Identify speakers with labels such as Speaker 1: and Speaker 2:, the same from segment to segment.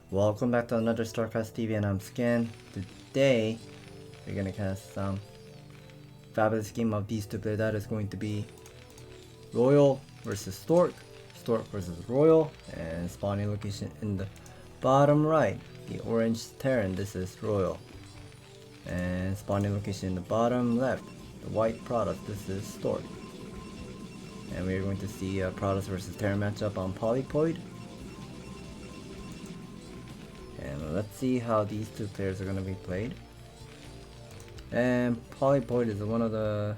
Speaker 1: Welcome back to another StarCastTV, and I'm Scan. Today, we're gonna cast some fabulous game of these two players. That is going to be Royal versus Stork, Stork versus Royal, and spawning location in the bottom right, the orange Terran. This is Royal, and spawning location in the bottom left, the white product. This is Stork, and we're going to see a Protoss versus Terran matchup on Polypoid. And let's see how these two players are going to be played. And Polypoid is one of the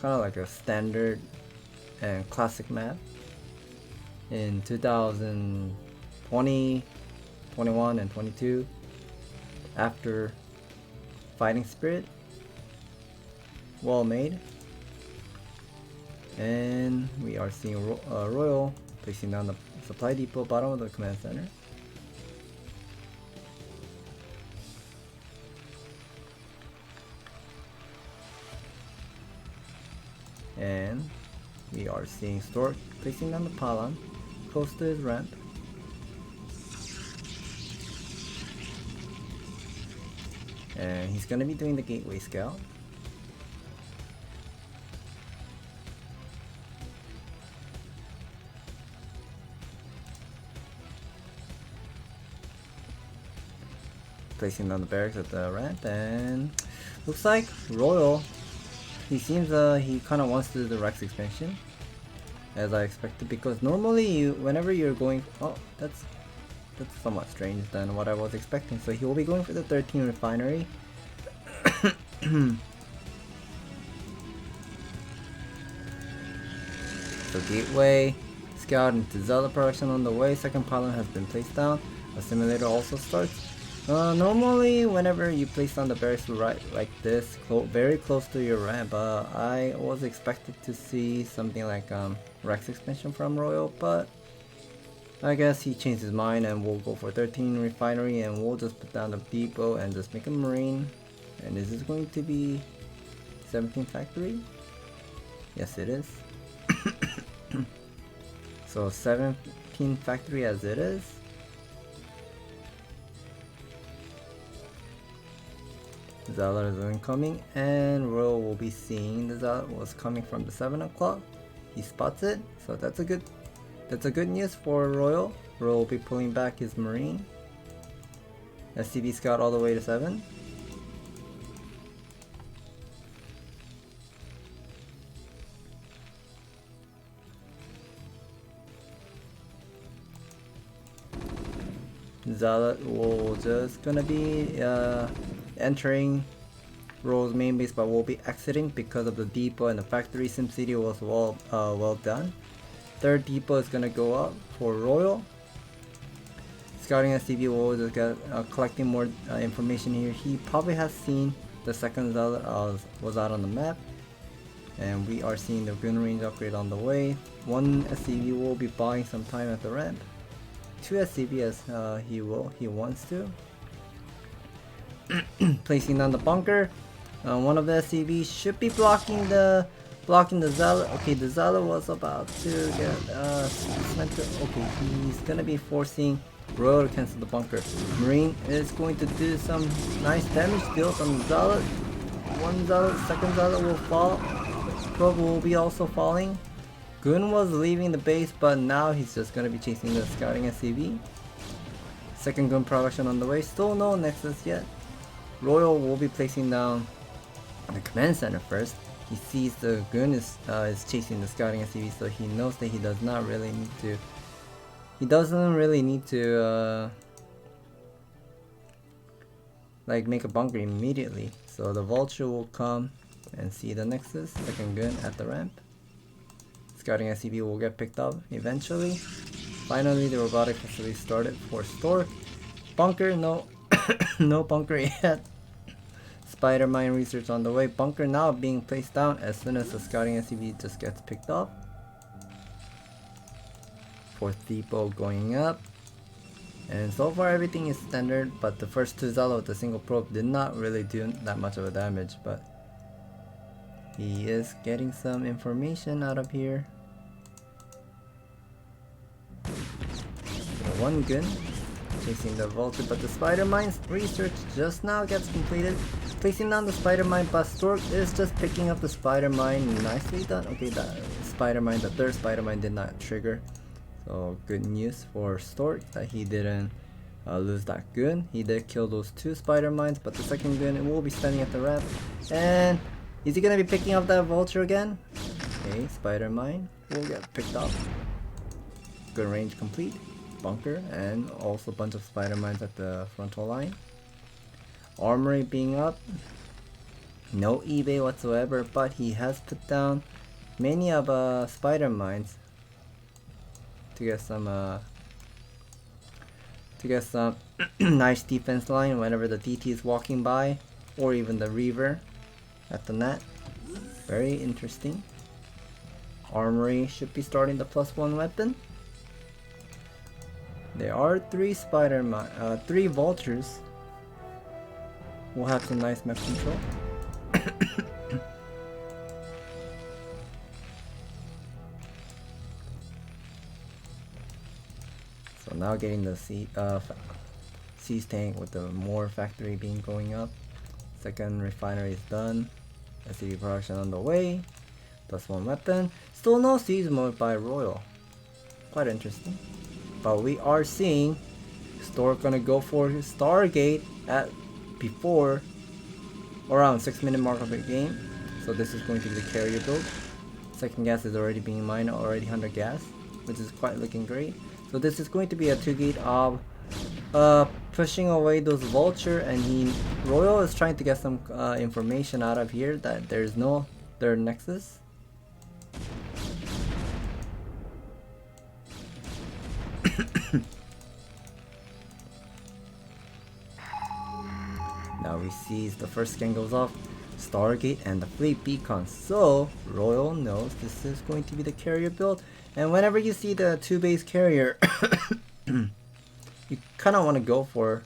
Speaker 1: kind of like a standard and classic map in 2020, 21, and 22 after Fighting Spirit. Well made. And we are seeing Royal placing down the supply depot bottom of the command center. And we are seeing Stork placing down the pylon close to his ramp. And he's gonna be doing the gateway scout. Placing down the barracks at the ramp, and looks like Royal, he seems he kind of wants to do the Rex expansion, as I expected, because normally whenever you're going, oh, that's somewhat strange than what I was expecting. So he will be going for the 13 refinery. So gateway, scout into Zealot production on the way. Second pylon has been placed down. A simulator also starts. Normally, whenever you place down the barracks right like this, very close to your ramp, I was expected to see something like Rex expansion from Royal, but I guess he changed his mind and we'll go for 13 refinery, and we'll just put down the depot and just make a Marine. And is this going to be 17 factory? Yes, it is. So 17 factory as it is. Zealot is incoming, and Royal will be seeing the Zealot was coming from the 7 o'clock. He spots it, so that's a good news for Royal. Royal will be pulling back his Marine. SCV scout all the way to 7. Zealot will just gonna be entering Royal's main base, but will be exiting because of the depot and the factory. SimCity was well done. Third depot is gonna go up for Royal. Scouting SCV will just get collecting more information here. He probably has seen the second Zealot was out on the map, and we are seeing the gun range upgrade on the way. One SCV will be buying some time at the ramp. 2 SCV as he wants to. Placing down the bunker. One of the SCVs should be blocking the Zealot. Okay, the Zealot was about to get sniped. Okay, he's gonna be forcing Royal to cancel the bunker. Marine is going to do some nice damage deals on the Zealot. One Zealot, second Zealot will fall. Probe will be also falling. Gun was leaving the base, but now he's just gonna be chasing the scouting SCV. Second gun production on the way. Still no Nexus yet. Royal will be placing down the command center first. He sees the gun is chasing the scouting SCV, so he knows that he does not really need to. He doesn't really need to like make a bunker immediately. So the Vulture will come and see the Nexus. Second gun at the ramp. Scouting SCV will get picked up eventually. Finally, the robotic facility started for Stork. Bunker, no, no bunker yet. Spider mine research on the way. Bunker now being placed down as soon as the scouting SCV just gets picked up. Fourth depot going up. And so far everything is standard, but the first 2 Zealot with the single probe did not really do that much of a damage, but he is getting some information out of here. One gun chasing the vulture, but the spider mine's research just now gets completed. Placing down the spider mine, but Stork is just picking up the spider mine. Nicely done. Okay, the spider mine, the third spider mine did not trigger. So good news for Stork that he didn't lose that gun. He did kill those 2 spider mines, but the second gun will be standing at the ramp. And is he gonna be picking up that vulture again? Okay, spider mine will get picked up. Good range complete. Bunker and also a bunch of spider mines at the frontal line. Armory being up. No eBay whatsoever, but he has put down many of spider mines to get some nice defense line whenever the DT is walking by, or even the Reaver at the net. Very interesting. Armory should be starting the +1 weapon. There are 3 3 vultures. We'll have some nice map control. So now getting the siege tank with the more factory beam going up. Second refinery is done. SCV production on the way. +1 weapon. Still no siege mode by Royal. Quite interesting. But we are seeing Stork gonna go for his Stargate at before around 6-minute mark of the game. So this is going to be the carrier build. Second gas is already being mined, already 100 gas, which is quite looking great. So this is going to be a 2-gate of pushing away those vulture, and Royal is trying to get some information out of here that there's no third nexus. Now we see the first scan goes off, Stargate and the fleet beacon. So Royal knows this is going to be the carrier build, and whenever you see the 2-base carrier, you kind of want to go for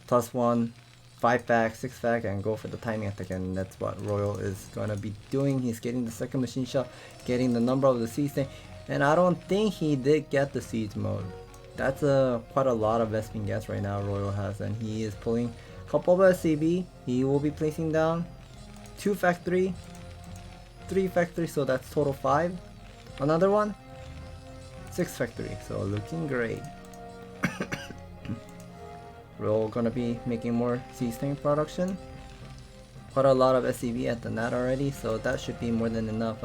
Speaker 1: +1, 5-fac, 6-fac, and go for the timing attack, and that's what Royal is gonna be doing. He's getting the second machine shot, getting the number of the siege tank, and I don't think he did get the siege mode. That's quite a lot of Vespene gas right now Royal has, and he is pulling a couple of SCV. He will be placing down 2 factory, 3 factory, so that's total 5. Another one, 6 factory, so looking great. Royal gonna be making more siege tank production. Quite a lot of SCV at the net already, so that should be more than enough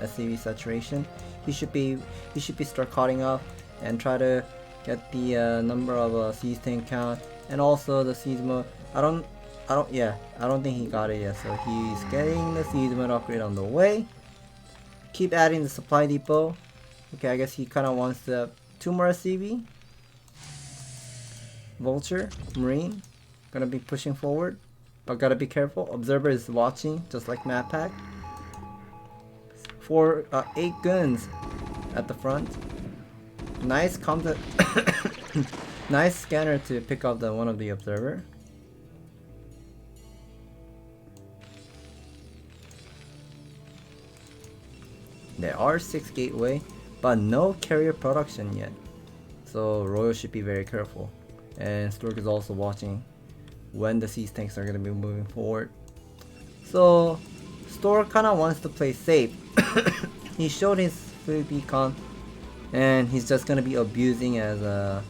Speaker 1: SCV saturation. He should be start cutting off and try to get the number of siege tank count, and also the siege mode. I don't think he got it yet, so he's getting the siege mode upgrade on the way. Keep adding the supply depot. Okay, I guess he kind of wants to have 2 more SCV. Vulture, Marine, gonna be pushing forward, but gotta be careful. Observer is watching, just like Map Pack. 8 guns at the front. Nice nice scanner to pick up the one of the observer. There are 6 gateway, but no carrier production yet. So Royal should be very careful. And Stork is also watching when the siege tanks are going to be moving forward. So Stork kind of wants to play safe. He showed his fleet beacon, and he's just going to be abusing as a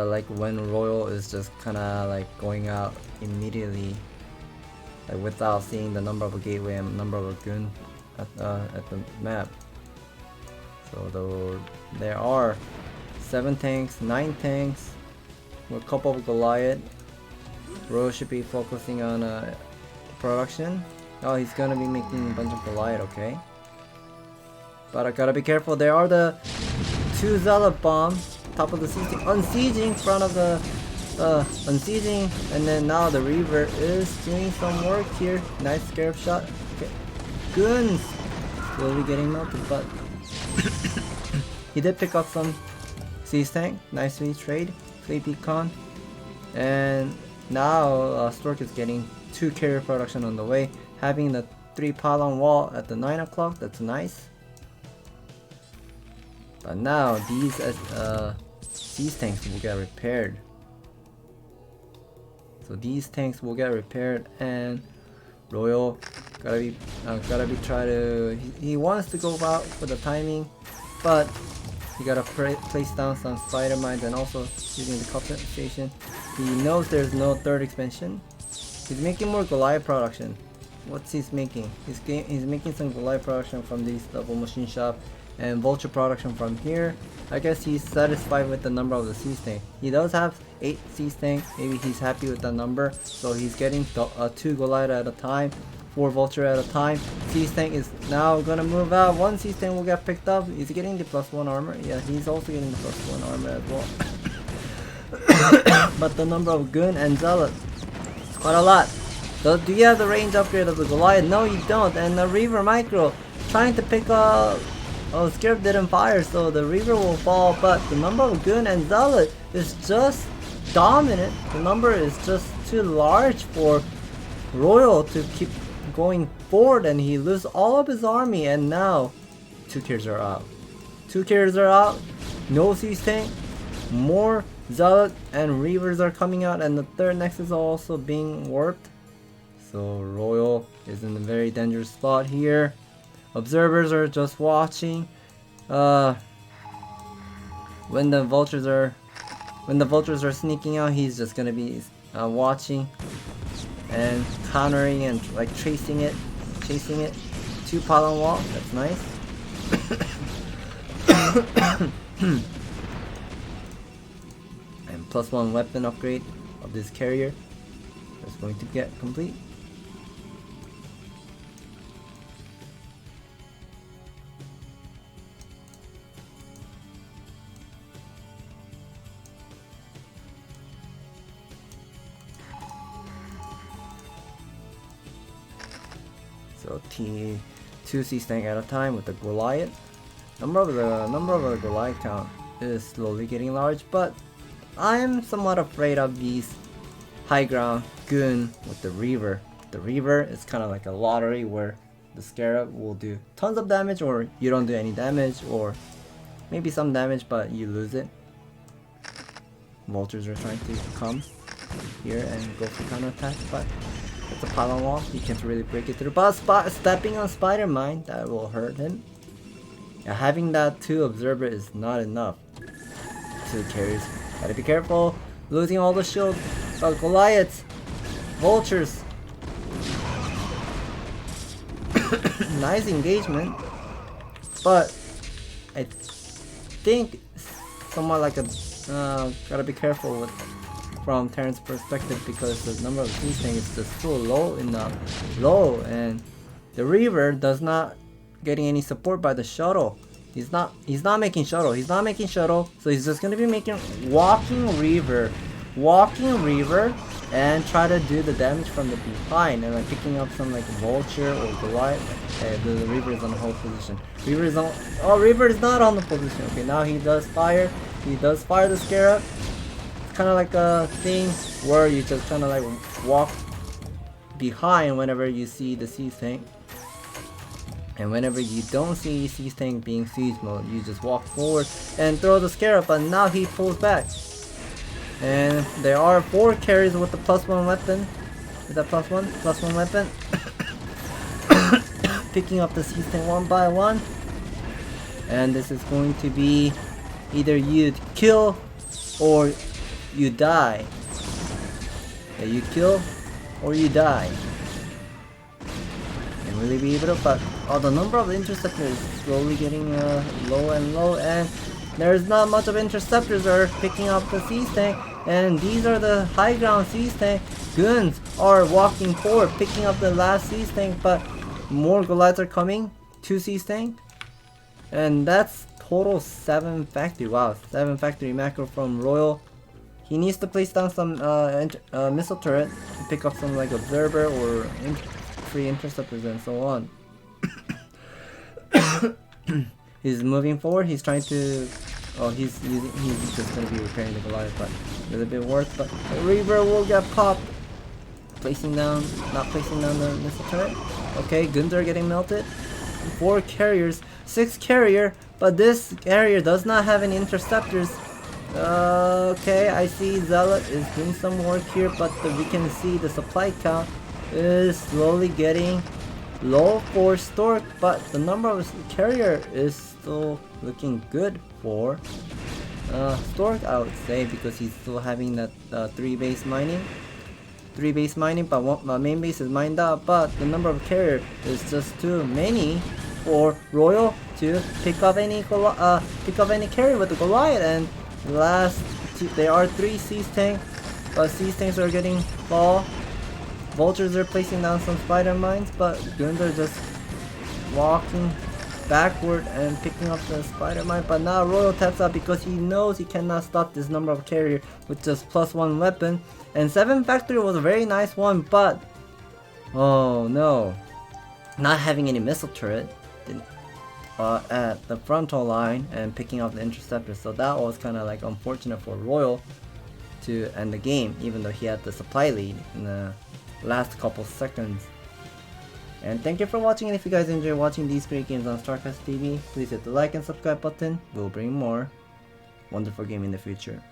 Speaker 1: like when Royal is just kind of like going out immediately, like without seeing the number of a gateway and number of a gun at the map. So there are 7 tanks, 9 tanks, with a couple of Goliath. Royal should be focusing on production. Oh, he's gonna be making a bunch of Goliath, okay. But I gotta be careful. There are the 2 Zealot bombs, top of the siege, unsieging front of the unsieging, and then now the Reaver is doing some work here. Nice scarab shot. Okay, guns slowly getting melted, but he did pick up some siege tank. Nicely trade, fleet beacon, and now Stork is getting 2 carrier production on the way, having the 3 pylon wall at the 9 o'clock. That's nice. But now these tanks will get repaired. So these tanks will get repaired, and Royal gotta be try to. He wants to go out for the timing, but he gotta place down some spider mines and also using the Coulter station. He knows there's no third expansion. He's making more Goliath production. What's he's making? He's making some Goliath production from these double machine shop and vulture production from here. I guess he's satisfied with the number of the siege tank. He does have 8 siege tank. Maybe he's happy with that number. So he's getting 2 Goliath at a time, 4 vulture at a time. Siege tank is now gonna move out. 1 siege tank will get picked up. Is he getting the +1 armor? Yeah, he's also getting the +1 armor as well. But the number of Gun and Zealot is quite a lot. So do you have the range upgrade of the Goliath? No, you don't. And the Reaver Micro trying to pick up. Oh, Scarab didn't fire, so the Reaver will fall. But the number of Gun and Zealot is just dominant. The number is just too large for Royal to keep going forward, and he loses all of his army. And now 2 carriers are out. 2 carriers are out. No siege tank. More Zealot and Reavers are coming out, and the 3rd Nexus is also being warped. So Royal is in a very dangerous spot here. Observers are just watching. When the vultures are sneaking out, he's just gonna be watching and countering and like chasing it. 2 pylon wall. That's nice. And +1 weapon upgrade of this carrier is going to get complete. So T2 siege tank at a time with the Goliath. Number of the Goliath count is slowly getting large, but I am somewhat afraid of these high ground Gun with the Reaver. The Reaver is kind of like a lottery where the Scarab will do tons of damage, or you don't do any damage, or maybe some damage but you lose it. Vultures are trying to come here and go for counterattack, but it's a pylon wall. He can't really break it through. But stepping on spider mine, that will hurt him. Yeah, having that 2 observer is not enough. 2 carries. Gotta be careful. Losing all the shield. Goliaths. Vultures. Nice engagement. But I think somewhat like a gotta be careful with from Terran's perspective, because the number of siege tanks is just so low and the Reaver does not getting any support by the shuttle. He's not making shuttle. So he's just gonna be making walking Reaver and try to do the damage from the behind, and like picking up some like vulture or Goliath. The Reaver is on the whole position. Reaver is not on the position. Okay, now he does fire. He does fire the Scarab. It's kind of like a thing where you just kind of like walk behind whenever you see the siege tank. And whenever you don't see siege tank being siege mode, you just walk forward and throw the Scarab, but now he pulls back. And there are 4 carries with the +1 weapon. Is that +1? +1 weapon. Picking up the siege tank one by one. And this is going to be either you kill or you die. Yeah, you kill or you die. And really be able to, but the number of interceptors is slowly getting low and low, and there's not much of interceptors are picking up the siege tank, and these are the high ground siege tank. Guns are walking forward, picking up the last siege tank, but more Goliaths are coming. 2 siege tank, and that's total 7 factory. Wow, 7 factory macro from Royal. He needs to place down some missile turret to pick up some like observer or free interceptors and so on. He's moving forward. He's trying to. Oh, he's just gonna be repairing the Goliath, but a little bit worse. But the Reaver will get popped. Not placing down the missile turret. Okay, guns are getting melted. 4 carriers, 6 carrier, but this carrier does not have any interceptors. Okay, I see Zealot is doing some work here, but we can see the supply count is slowly getting low for Stork, but the number of carrier is still looking good for Stork, I would say, because he's still having that 3-base mining. 3-base mining, but my main base is mined out, but the number of carrier is just too many for Royal to pick up any carry with the Goliath. And there are 3 siege tanks, but siege tanks are getting fall. Vultures are placing down some spider mines, but Gunther just walking backward and picking up the spider mine. But now Royal taps out because he knows he cannot stop this number of carrier with just +1 weapon. And 7 factory was a very nice one, but oh no, not having any missile turret at the frontal line and picking up the interceptor. So that was kind of like unfortunate for Royal to end the game, even though he had the supply lead in the last couple seconds. And thank you for watching, and if you guys enjoy watching these great games on StarCastTV, please hit the like and subscribe button. We'll bring more wonderful gaming in the future.